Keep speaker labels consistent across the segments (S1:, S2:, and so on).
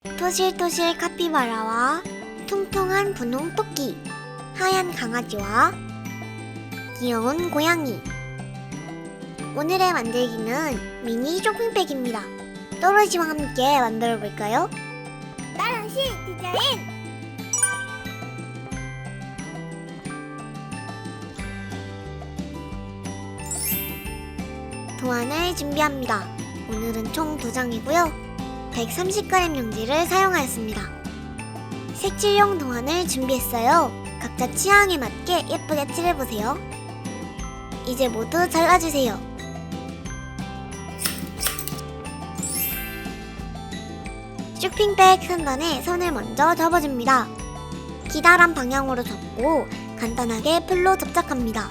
S1: 토실토실 카피바라와 통통한 분홍 토끼, 하얀 강아지와 귀여운 고양이. 오늘의 만들기는 미니 쇼핑백입니다. 또르시와 함께 만들어볼까요?
S2: 또르시 디자인!
S1: 도안을 준비합니다. 오늘은 총 2장이고요. 130g 용지를 사용하였습니다. 색칠용 도안을 준비했어요. 각자 취향에 맞게 예쁘게 칠해보세요. 이제 모두 잘라주세요. 쇼핑백 선반에 손을 먼저 접어줍니다. 기다란 방향으로 접고 간단하게 풀로 접착합니다.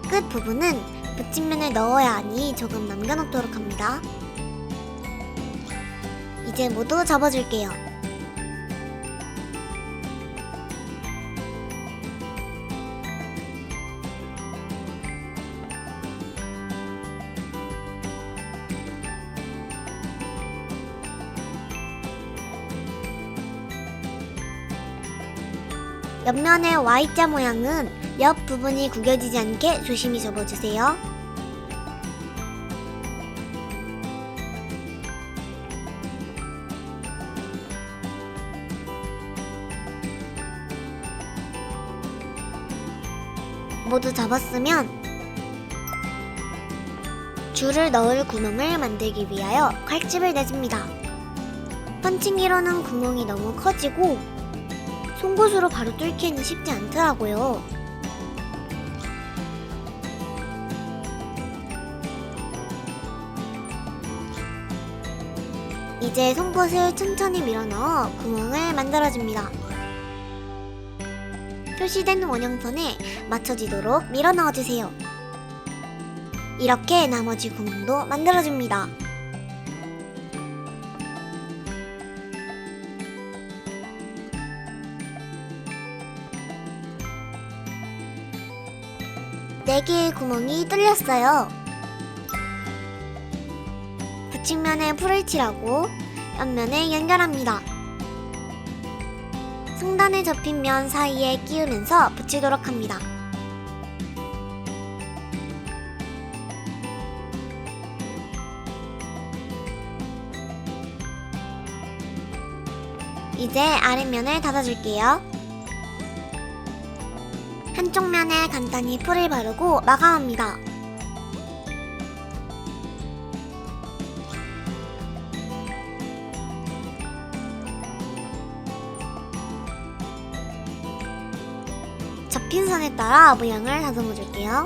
S1: 끝 부분은 붙임면을 넣어야 하니 조금 남겨놓도록 합니다. 이제 모두 접어줄게요. 옆면의 Y자 모양은 옆 부분이 구겨지지 않게 조심히 접어주세요. 모두 접었으면 줄을 넣을 구멍을 만들기 위하여 칼집을 내줍니다. 펀칭기로는 구멍이 너무 커지고 송곳으로 바로 뚫기에는 쉽지 않더라고요. 이제 송곳을 천천히 밀어넣어 구멍을 만들어줍니다. 표시된 원형선에 맞춰지도록 밀어넣어주세요. 이렇게 나머지 구멍도 만들어줍니다. 네 개의 구멍이 뚫렸어요. 붙임면에 풀을 칠하고 옆면을 연결합니다. 상단에 접힌 면 사이에 끼우면서 붙이도록 합니다. 이제 아랫면을 닫아줄게요. 한쪽 면에 간단히 풀을 바르고 마감합니다. 접힌 선에 따라 모양을 다듬어 줄게요.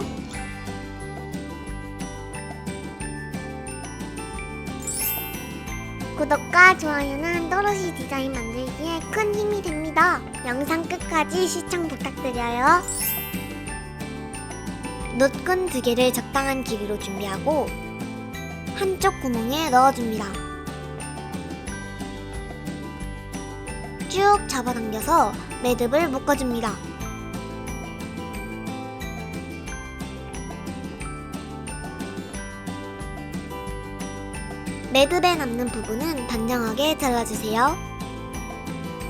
S1: 구독과 좋아요는 또르시 디자인 만들기에 큰 힘이 됩니다. 영상 끝까지 시청 부탁드려요. 놋근 2개를 적당한 길이로 준비하고 한쪽 구멍에 넣어줍니다. 쭉 잡아당겨서 매듭을 묶어줍니다. 매듭에 남는 부분은 단정하게 잘라주세요.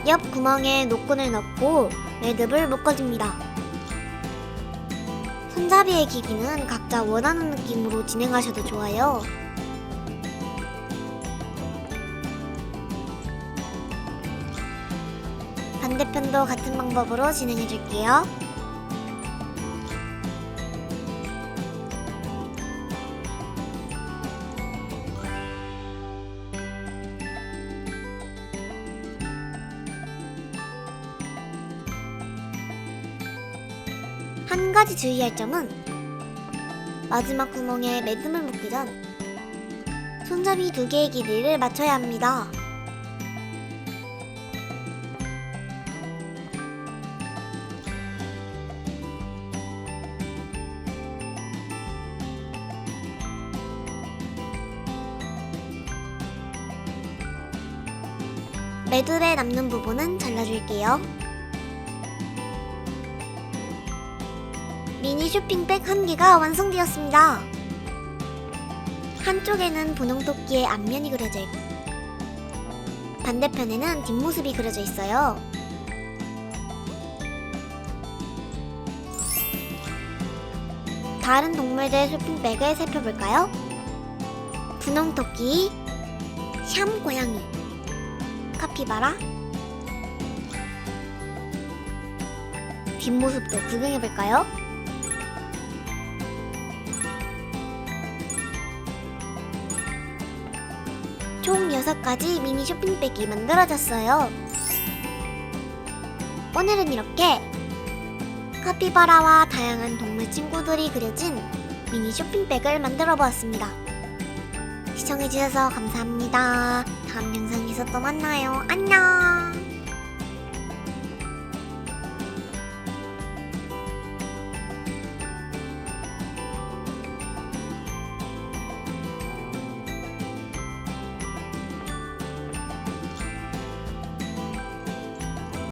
S1: 옆 구멍에 노끈을 넣고 매듭을 묶어줍니다. 손잡이의 길이는 각자 원하는 느낌으로 진행하셔도 좋아요. 반대편도 같은 방법으로 진행해줄게요. 한 가지 주의할 점은 마지막 구멍에 매듭을 묶기 전 손잡이 2개의 길이를 맞춰야 합니다. 매듭에 남는 부분은 잘라줄게요. 미니 쇼핑백 1개가 완성되었습니다. 한쪽에는 분홍토끼의 앞면이 그려져 있고 반대편에는 뒷모습이 그려져 있어요. 다른 동물들 쇼핑백을 살펴볼까요? 분홍토끼, 샴고양이, 카피바라, 뒷모습도 구경해볼까요? 총 6가지 미니 쇼핑백이 만들어졌어요. 오늘은 이렇게 카피바라와 다양한 동물 친구들이 그려진 미니 쇼핑백을 만들어 보았습니다. 시청해주셔서 감사합니다. 다음 영상에서 또 만나요. 안녕!